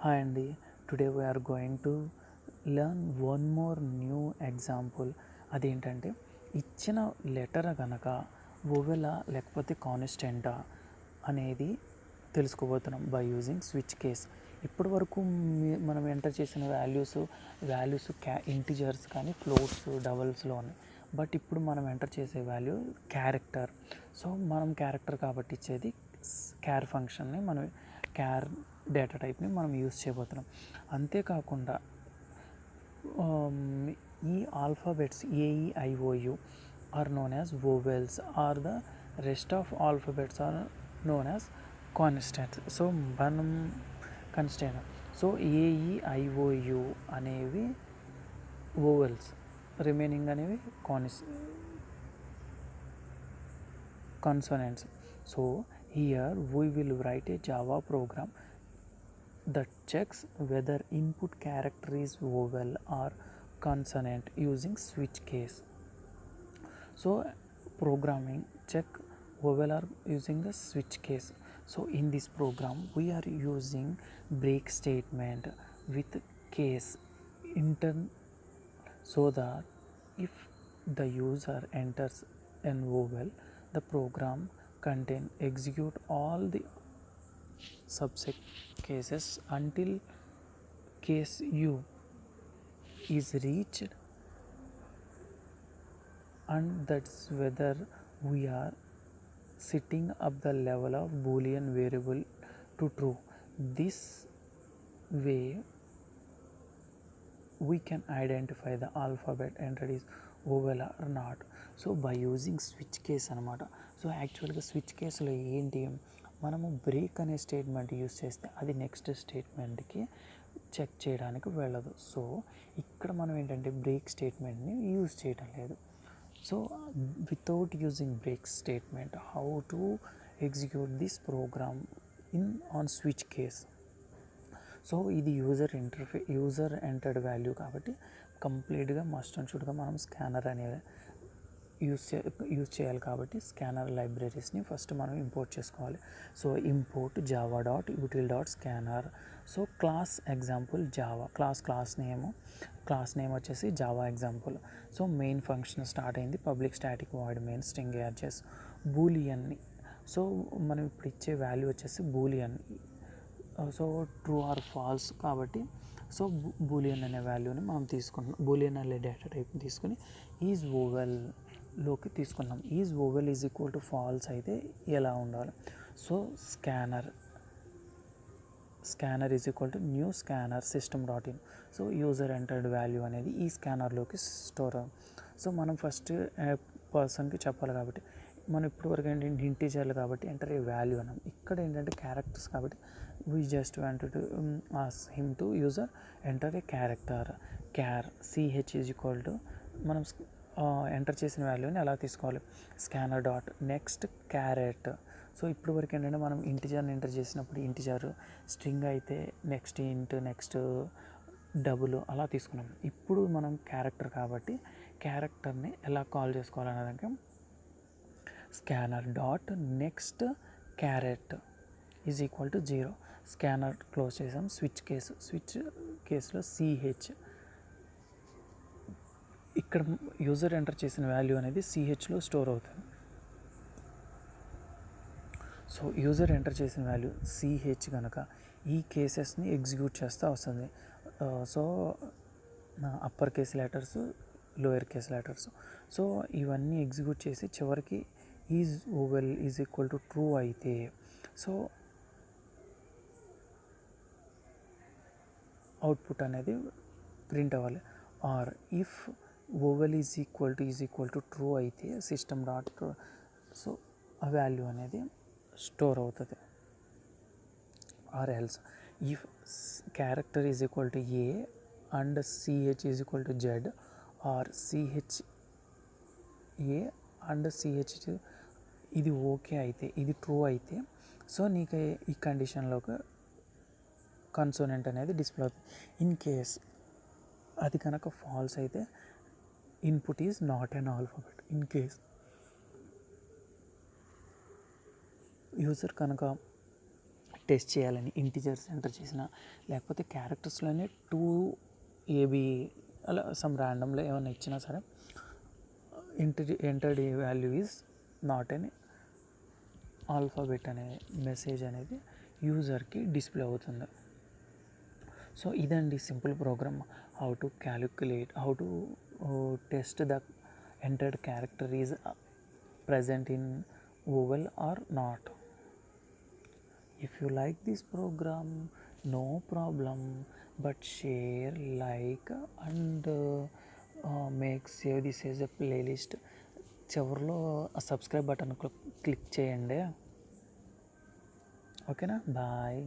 Hi Andy, today we are going to learn one more new example. అదేంటంటే ఇచ్చిన letter కనుక వోవెలా లేకపోతే కాన్స్టెంటా అనేది తెలుసుకోబోతున్నాం బై యూజింగ్ స్విచ్ కేస్. ఇప్పటి వరకు మనం ఎంటర్ చేసిన వాల్యూస్ ఇంటిజర్స్ కానీ ఫ్లోట్స్ డబల్స్లో ఉన్నాయి. బట్ ఇప్పుడు మనం ఎంటర్ చేసే వాల్యూ క్యారెక్టర్. సో మనం క్యారెక్టర్ కాబట్టి ఇచ్చేది క్యార్ ఫంక్షన్ని మనం క్యార్ డేటా టైప్ని మనం యూస్ చేయబోతున్నాం. అంతేకాకుండా ఈ alphabets AEIOU are known as vowels are the rest of alphabets are known as constants. So మనం కన్స్టెంట్. సో AEIOU అనేవి వోవెల్స్, రిమైనింగ్ అనేవి consonants. So here we will write a Java program that checks whether input character is vowel or consonant using switch case. So programming check vowel or using the switch case. So in this program we are using break statement with case intern, so that if the user enters an vowel, the program contain execute all the subset cases until case U is reached, and that's whether we are setting up the level of boolean variable to true. This way we can identify the alphabet entered is vowel or not. So by using switch case అనమాట. So యాక్చువల్గా switch కేసులో ఏంటి, మనము break అనే statement use చేస్తే అది next స్టేట్మెంట్కి check చేయడానికి వెళ్ళదు. సో ఇక్కడ మనం ఏంటంటే బ్రేక్ స్టేట్మెంట్ని యూజ్ చేయడం లేదు. So without using break statement how to execute this program on switch case. So ఇది యూజర్ ఎంటర్డ్ వాల్యూ కాబట్టి కంప్లీట్గా మస్ట్ అండ్ షుడ్గా మనం స్కానర్ అనేది యూజ్ చేయాలి. కాబట్టి స్కానర్ లైబ్రరీస్ని ఫస్ట్ మనం ఇంపోర్ట్ చేసుకోవాలి. So import Java dot util dot scanner. So class example Java, class name వచ్చేసి Java example. So main function start అయింది, public static void main string యాడ్జెస్ బూలియన్ని. సో మనం ఇప్పుడు ఇచ్చే వాల్యూ వచ్చేసి boolean. So true or false కాబట్టి so boolean అనే వాల్యూని మనం తీసుకుంటున్నాం. బూలియన్ అనే డేటా టైప్ని తీసుకుని ఈజ్ వోవెల్లోకి తీసుకున్నాం. Is vowel is equal to falls అయితే ఎలా ఉండాలి. So scanner is equal to new scanner system.in. So user entered value అనేది ఈ స్కానర్లోకి స్టోర్. సో మనం ఫస్ట్ పర్సన్కి చెప్పాలి కాబట్టి మనం ఇప్పటివరకు ఏంటంటే ఇంటీజర్లు కాబట్టి ఎంటర్ ఏ వాల్యూ అన్నాం. ఇక్కడ ఏంటంటే క్యారెక్టర్స్ కాబట్టి we just wanted to ask him to user enter a character. Char CH is equal to మనం ఎంటర్ చేసిన వాల్యూని ఎలా తీసుకోవాలి, scanner dot next caret. So ఇప్పుడు వరకు ఏంటంటే మనం ఇంటిజర్ని ఎంటర్ చేసినప్పుడు ఇంటిజర్, స్ట్రింగ్ అయితే నెక్స్ట్ ఇంట్, నెక్స్ట్ డబుల్ అలా తీసుకున్నాం. ఇప్పుడు మనం క్యారెక్టర్ కాబట్టి క్యారెక్టర్ని ఎలా కాల్ చేసుకోవాలనేదానికి scanner dot next caret is equal to 0. Scanner close చేసాం. స్విచ్ కేసులో CH, ఇక్కడ యూజర్ ఎంటర్ చేసిన వాల్యూ అనేది CHలో స్టోర్ అవుతుంది. సో యూజర్ ఎంటర్ చేసిన వాల్యూ CH కనుక ఈ కేసెస్ని ఎగ్జిక్యూట్ చేస్తూ వస్తుంది. So upper case letters, lower case letters. So ఇవన్నీ ఎగ్జిక్యూట్ చేసి చివరికి is vowel is equal to true అయితే సో అవుట్పుట్ అనేది ప్రింట్ అవ్వాలి. Or if vowel is equal to true అయితే సిస్టమ్ డాట్ సో ఆ వాల్యూ అనేది స్టోర్ అవుతుంది. Or else if character is equal to A and CH is equal to Z or CH A and CH ఇది okay అయితే, ఇది true అయితే so నీకు ఈ కండిషన్లోకి కన్సోనెంట్ అనేది డిస్ప్లే అవుతుంది. ఇన్ కేస్ అది కనుక ఫాల్స్ అయితే input is not an alphabet. In case user కనుక టెస్ట్ చేయాలని ఇంటిజర్స్ ఎంటర్ చేసిన, లేకపోతే క్యారెక్టర్స్లోనే 2 AB అలా సమ్ ర్యాండమ్లో ఏమైనా ఇచ్చినా సరే entered value is not an alphabet అనే మెసేజ్ అనేది యూజర్కి డిస్ప్లే అవుతుంది. సో ఇదండి simple program, how to calculate, how to test the entered character is present in vowel or not. If you like this program, no problem, but share, like and make save this as a playlist. చివరిలో subscribe button click చేయండి. ఓకేనా, bye.